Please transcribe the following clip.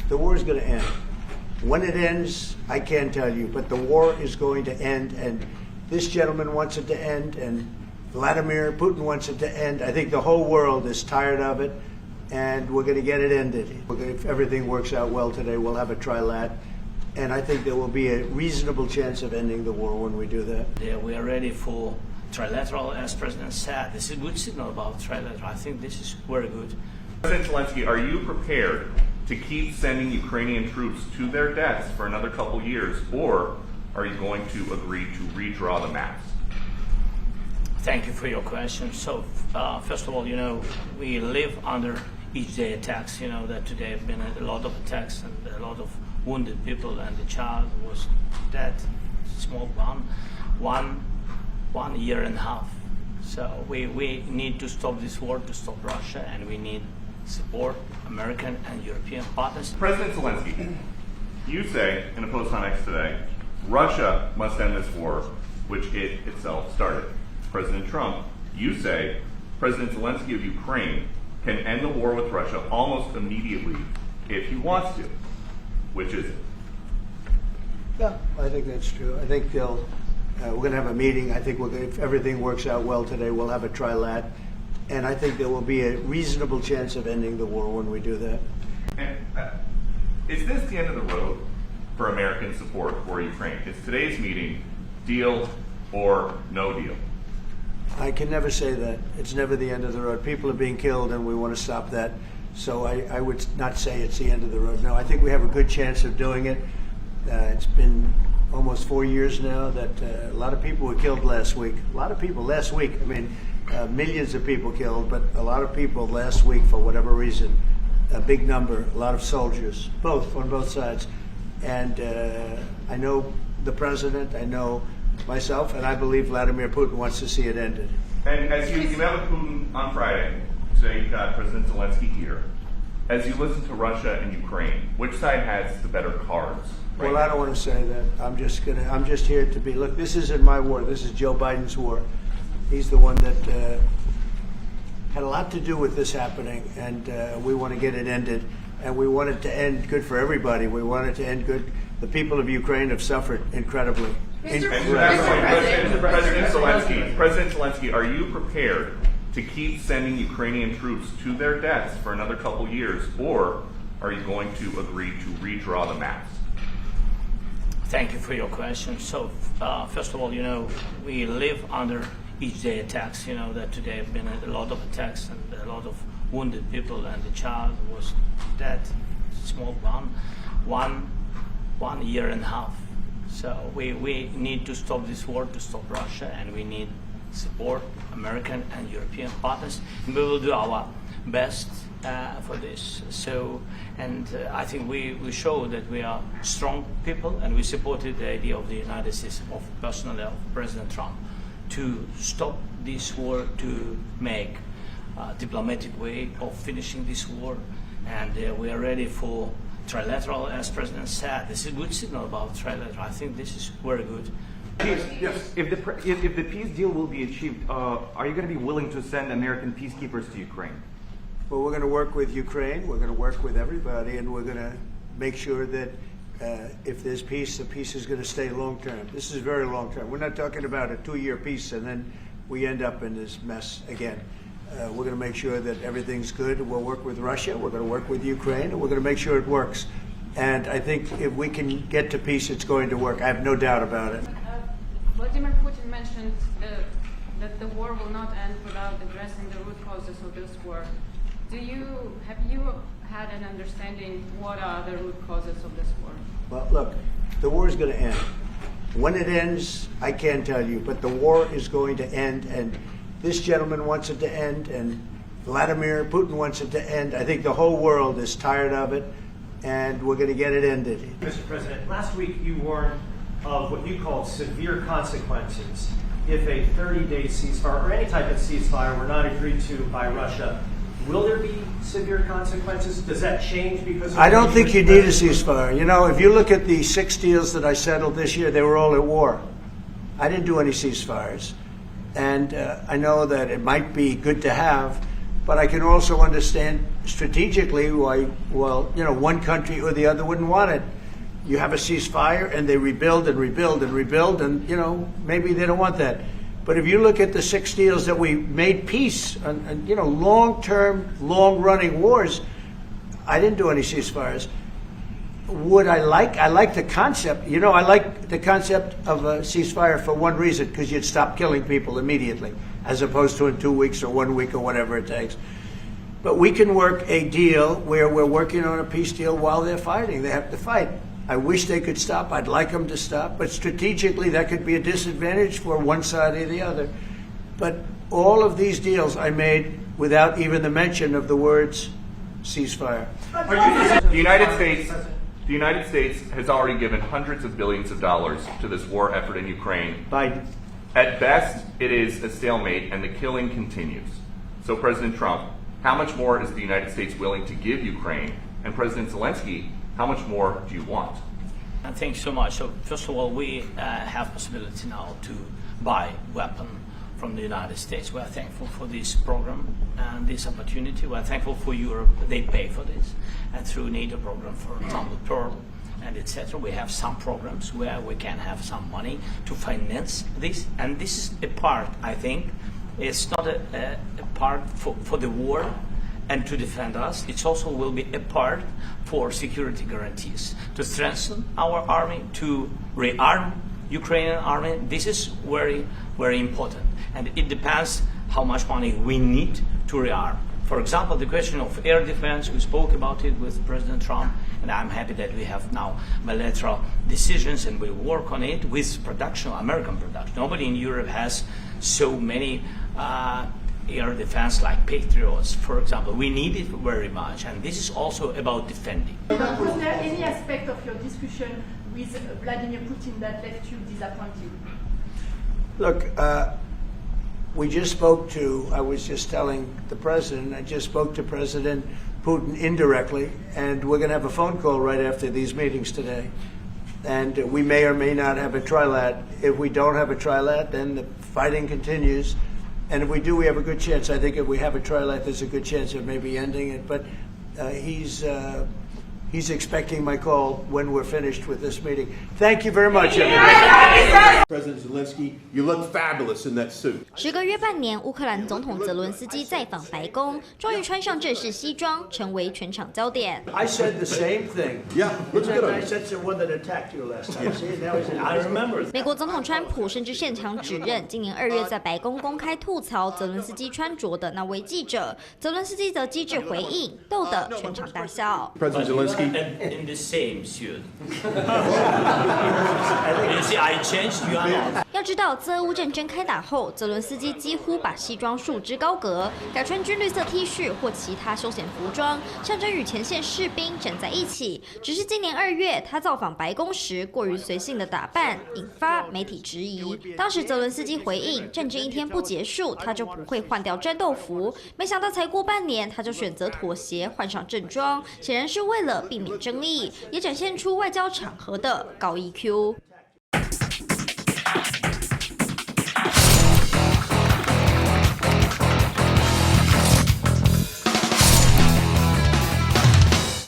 the war is going to end. When it ends, I can't tell you, but the war is going to end, and this gentleman wants it to end, and Vladimir Putin wants it to end. I think the whole world is tired of it, and we're going to get it ended. If everything works out well today, we'll have a trilat, and I think there will be a reasonable chance of ending the war when we do that. Yeah, we are ready for Trilateral, as President said. This is a good signal about Trilateral. I think this is very good. President Zelensky, are you prepared to keep sending Ukrainian troops to their deaths for another couple years, or are you going to agree to redraw the maps? Thank you for your question. So, first of all, we live under each day attacks. That today have been a lot of attacks and a lot of wounded people, and the child was dead, small one year and a half. So we need to stop this war, to stop Russia, and we need support American and European partners. President Zelensky, you say in a post on X today, Russia must end this war, which it itself started. President Trump, you say President Zelensky of Ukraine can end the war with Russia almost immediately if he wants to. Which is it? Yeah, I think that's true. I think we're going to have a meeting. I think if everything works out well today, we'll have a trilat. And I think there will be a reasonable chance of ending the war when we do that. And is this the end of the road for American support for Ukraine? Is today's meeting deal or no deal? I can never say that. It's never the end of the road. People are being killed, and we want to stop that. So I would not say it's the end of the road. No, I think we have a good chance of doing it. It's been almost 4 years now that a lot of people were killed last week. A lot of people last week. I mean, millions of people killed, but a lot of people last week for whatever reason. A big number, a lot of soldiers, on both sides. And I know the president, I know myself, and I believe Vladimir Putin wants to see it ended. And as you met with Putin on Friday, today you've got President Zelensky here. As you listen to Russia and Ukraine, which side has the better cards? Right Well, now? I don't want to say that. I'm just here to be. Look, this isn't my war. This is Joe Biden's war. He's the one that had a lot to do with this happening, and we want to get it ended. And we want it to end good for everybody. We want it to end good. The people of Ukraine have suffered incredibly. President Zelensky, are you prepared to keep sending Ukrainian troops to their deaths for another couple years, or are you going to agree to redraw the maps? Thank you for your question. So, first of all, we live under each day attacks. That today have been a lot of attacks and a lot of wounded people, and the child was dead, small one year and a half. So we need to stop this war, to stop Russia, and we need support American and European partners, and we will do our best for this. So, and I think we show that we are strong people, and we supported the idea of the United States, of personally of President Trump, to stop this war, to make a diplomatic way of finishing this war, and we are ready for Trilateral, as President said. This is a good signal about Trilateral. I think this is very good. Yes. If the peace deal will be achieved, are you going to be willing to send American peacekeepers to Ukraine? Well, we're going to work with Ukraine. We're going to work with everybody, and we're going to make sure that if there's peace, the peace is going to stay long term. This is very long term. We're not talking about a 2-year peace and then we end up in this mess again. We're going to make sure that everything's good. We'll work with Russia. We're going to work with Ukraine, and we're going to make sure it works. And I think if we can get to peace, it's going to work. I have no doubt about it. Vladimir Putin mentioned that the war will not end without addressing the root causes of this war. Have you had an understanding what are the root causes of this war? Well, look, the war is going to end. When it ends, I can't tell you, but the war is going to end, and this gentleman wants it to end, and Vladimir Putin wants it to end. I think the whole world is tired of it, and we're going to get it ended. Mr. President, last week you warned of what you called severe consequences if a 30-day ceasefire or any type of ceasefire were not agreed to by Russia. Will there be severe consequences? Does that change because of I don't think you need a ceasefire. If you look at the 6 deals that I settled this year, they were all at war. I didn't do any ceasefires. And I know that it might be good to have, But I can also understand strategically why, well, one country or the other wouldn't want it. You have a ceasefire and they rebuild and rebuild and rebuild, and maybe they don't want that. But if you look at the 6 deals that we made peace and long-term, long-running wars, I didn't do any ceasefires. Would I like the concept. I like the concept of a ceasefire for one reason, because you'd stop killing people immediately, as opposed to in 2 weeks or 1 week or whatever it takes. But we can work a deal where we're working on a peace deal while they're fighting. They have to fight. I wish they could stop. I'd like them to stop. But strategically, that could be a disadvantage for one side or the other. But all of these deals I made without even the mention of the words ceasefire. The United States has already given hundreds of billions of dollars to this war effort in Ukraine. Biden. At best, it is a stalemate, and the killing continues. So, President Trump, how much more is the United States willing to give Ukraine? And President Zelensky, how much more do you want? Thank you so much. So first of all, we have possibility now to buy weapon from the United States. We are thankful for this program and this opportunity. We are thankful for Europe. They pay for this. And through NATO program, for example, Pearl and etc., we have some programs where we can have some money to finance this. And this is a part, I think, it's not a part for the war and to defend us. It also will be a part for security guarantees, to strengthen our army, to rearm Ukrainian army. This is very, very important. And it depends how much money we need to rearm. For example, the question of air defense, we spoke about it with President Trump, and I'm happy that we have now bilateral decisions and we work on it with production, American production. Nobody in Europe has so many air defense like Patriots, for example. We need it very much, and this is also about defending. Was there any aspect of your discussion with Vladimir Putin that left you disappointed? Look, I was just telling the president, I just spoke to President Putin indirectly, and we're going to have a phone call right after these meetings today. And we may or may not have a trilat. If we don't have a trilat, then the fighting continues. And if we do, we have a good chance. I think if we have a trilat, there's a good chance of maybe ending it. But he's expecting my call when we're finished with this meeting. Thank you very much, everybody. President Zelensky, you look fabulous in that suit. 时隔约半年，乌克兰总统泽伦斯基再访白宫，终于穿上正式西装，成为全场焦点。I said the same thing. Yeah, looks good. I said the one that attacked you last time. See, now I remember. 美国总统川普甚至现场指认，今年2月在白宫公开吐槽泽伦斯基穿着的那位记者，泽伦斯基则机智回应，逗得全场大笑。President Zelensky. In the same suit. You see, I changed. You are not. 要知道，自俄乌战争开打后，泽伦斯基几乎把西装束之高阁，改穿军绿色 T 恤或其他休闲服装，象征与前线士兵站在一起。只是今年2月，他造访白宫时过于随性的打扮，引发媒体质疑。当时泽伦斯基回应，战争一天不结束，他就不会换掉战斗服。没想到才过半年，他就选择妥协，换上正装，显然是为了避免争议，也展现出外交场合的高 EQ。